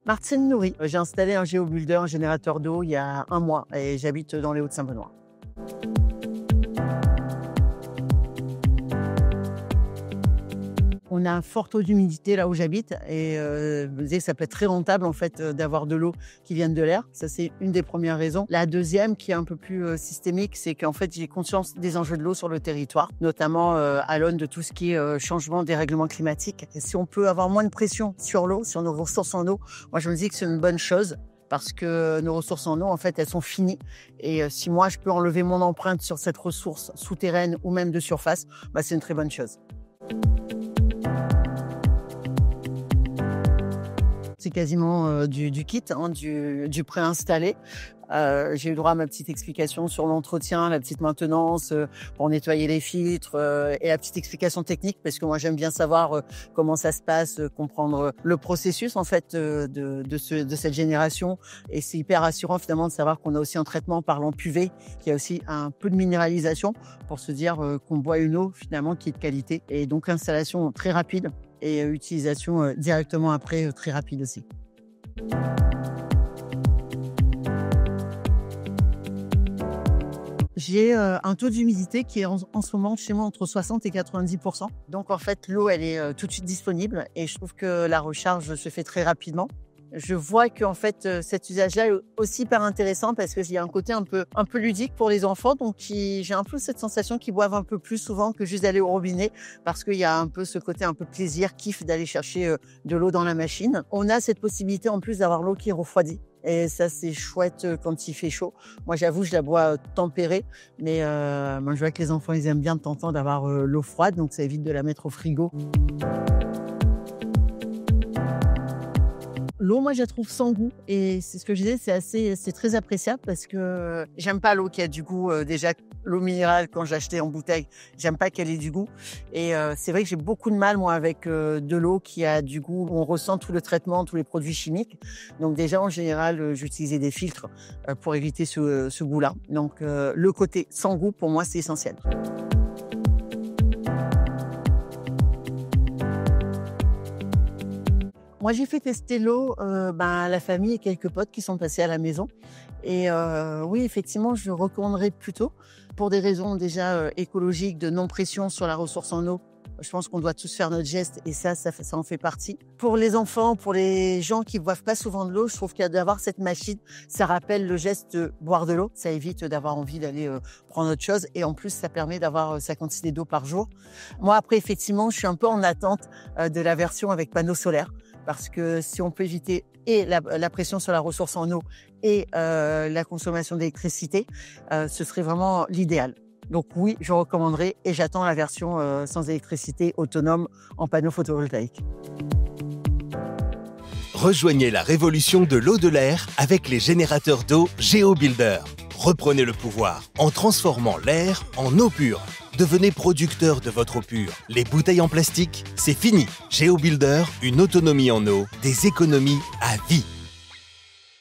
Martine Nourry. J'ai installé un GeoBuilder, un générateur d'eau, il y a 1 mois et j'habite dans les Hauts-de-Saint-Benoît. On a un fort taux d'humidité là où j'habite et ça peut être très rentable en fait d'avoir de l'eau qui vienne de l'air. Ça, c'est une des premières raisons. La deuxième, qui est un peu plus systémique, c'est qu'en fait, j'ai conscience des enjeux de l'eau sur le territoire, notamment à l'aune de tout ce qui est changement des règlements climatiques. Et si on peut avoir moins de pression sur l'eau, sur nos ressources en eau, moi je me dis que c'est une bonne chose. Parce que nos ressources en eau, en fait, elles sont finies. Et si moi, je peux enlever mon empreinte sur cette ressource souterraine ou même de surface, c'est une très bonne chose. C'est quasiment du kit, du préinstallé. J'ai eu droit à ma petite explication sur l'entretien, la petite maintenance pour nettoyer les filtres et la petite explication technique parce que moi j'aime bien savoir comment ça se passe, comprendre le processus en fait de cette génération et c'est hyper rassurant finalement de savoir qu'on a aussi un traitement par lampe UV qui a aussi un peu de minéralisation pour se dire qu'on boit une eau finalement qui est de qualité et donc installation très rapide et utilisation directement après très rapide aussi. J'ai un taux d'humidité qui est en ce moment chez moi entre 60 et 90%. Donc en fait, l'eau, elle est tout de suite disponible et je trouve que la recharge se fait très rapidement. Je vois qu'en fait, cet usage-là est aussi hyper intéressant parce qu'il y a un côté un peu ludique pour les enfants. Donc j'ai un peu cette sensation qu'ils boivent un peu plus souvent que juste d'aller au robinet parce qu'il y a un peu ce côté un peu plaisir, kiff d'aller chercher de l'eau dans la machine. On a cette possibilité en plus d'avoir l'eau qui refroidit. Et ça, c'est chouette quand il fait chaud. Moi, j'avoue, je la bois tempérée. Mais moi, je vois que les enfants, ils aiment bien de temps en temps d'avoir l'eau froide. Donc, ça évite de la mettre au frigo. L'eau, moi, je la trouve sans goût. Et c'est ce que je disais, c'est très appréciable parce que j'aime pas l'eau qui a du goût. Déjà, l'eau minérale, quand je l'achetais en bouteille, j'aime pas qu'elle ait du goût. Et c'est vrai que j'ai beaucoup de mal, moi, avec de l'eau qui a du goût. On ressent tout le traitement, tous les produits chimiques. Donc déjà, en général, j'utilisais des filtres pour éviter ce goût-là. Donc le côté sans goût, pour moi, c'est essentiel. Moi, j'ai fait tester l'eau à la famille et quelques potes qui sont passés à la maison. Et oui, effectivement, je recommanderais plutôt pour des raisons déjà écologiques, de non-pression sur la ressource en eau. Je pense qu'on doit tous faire notre geste et ça en fait partie. Pour les enfants, pour les gens qui ne boivent pas souvent de l'eau, je trouve qu'il y a d'avoir cette machine, ça rappelle le geste de boire de l'eau. Ça évite d'avoir envie d'aller prendre autre chose et en plus, ça permet d'avoir sa quantité d'eau par jour. Moi, après, effectivement, je suis un peu en attente de la version avec panneaux solaires. Parce que si on peut éviter et la pression sur la ressource en eau et la consommation d'électricité, ce serait vraiment l'idéal. Donc oui, je recommanderais et j'attends la version sans électricité autonome en panneau photovoltaïque. Rejoignez la révolution de l'eau de l'air avec les générateurs d'eau GeoBuilder. Reprenez le pouvoir en transformant l'air en eau pure. Devenez producteur de votre eau pure. Les bouteilles en plastique, c'est fini. GeoBuilder, une autonomie en eau, des économies à vie.